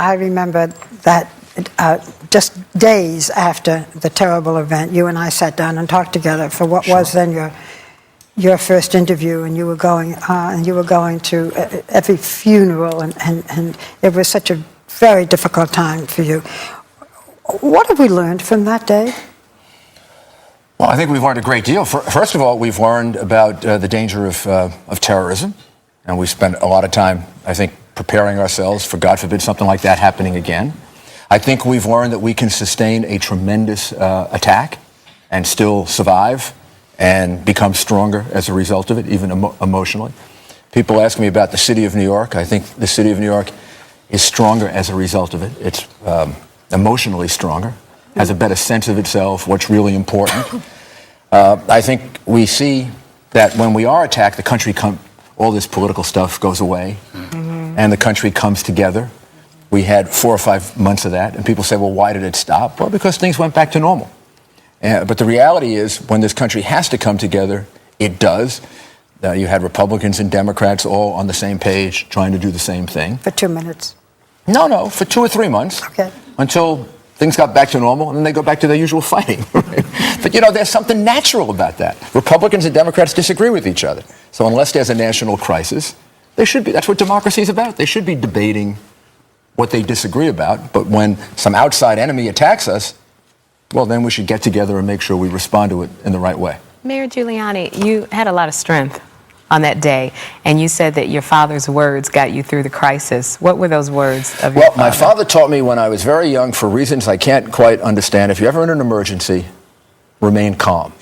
I remember that just days after the terrible event, you and I sat down and talked together for what was then your first interview, and you were going to every funeral, and it was such a very difficult time for you. What have we learned from that day? Well, I think we've learned a great deal. First of all, we've learned about the danger of terrorism, and we spent a lot of time, I think, preparing ourselves for, God forbid, something like that happening again. I think we've learned that we can sustain a tremendous attack and still survive and become stronger as a result of it, even emotionally. People ask me about the city of New York. I think the city of New York is stronger as a result of it. It's emotionally stronger, has a better sense of itself, what's really important. I think we see that when we are attacked, the country all this political stuff goes away, and the country comes together. We had 4 or 5 months of that, and people say, well, why did it stop? Well, because things went back to normal. But the reality is, when this country has to come together, it does. You had Republicans and Democrats all on the same page, trying to do the same thing. For 2 minutes? No, for 2 or 3 months. Okay. Until things got back to normal, and then they go back to their usual fighting. Right? But, there's something natural about that. Republicans and Democrats disagree with each other. So unless there's a national crisis, they should be. That's what democracy is about. They should be debating what they disagree about. But when some outside enemy attacks us, well, then we should get together and make sure we respond to it in the right way. Mayor Giuliani, you had a lot of strength on that day, and you said that your father's words got you through the crisis. What were those words of your father? Well, my father taught me when I was very young, for reasons I can't quite understand, if you're ever in an emergency, remain calm.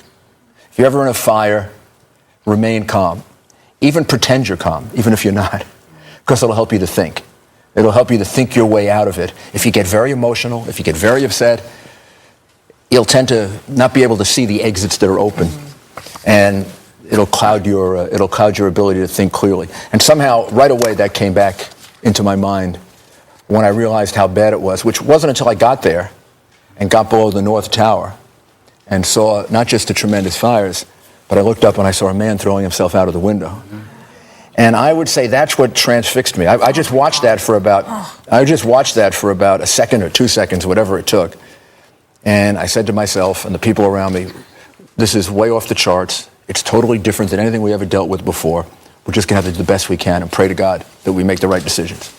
If you're ever in a fire, remain calm. Even pretend you're calm, even if you're not, because it'll help you to think. It'll help you to think your way out of it. If you get very emotional, if you get very upset, you'll tend to not be able to see the exits that are open, and it'll cloud your ability to think clearly. And somehow, right away, that came back into my mind when I realized how bad it was, which wasn't until I got there and got below the North Tower and saw not just the tremendous fires, but I looked up and I saw a man throwing himself out of the window. And I would say that's what transfixed me. I just watched that for about a second or 2 seconds, whatever it took. And I said to myself and the people around me, this is way off the charts. It's totally different than anything we ever dealt with before. We're just going to have to do the best we can and pray to God that we make the right decisions.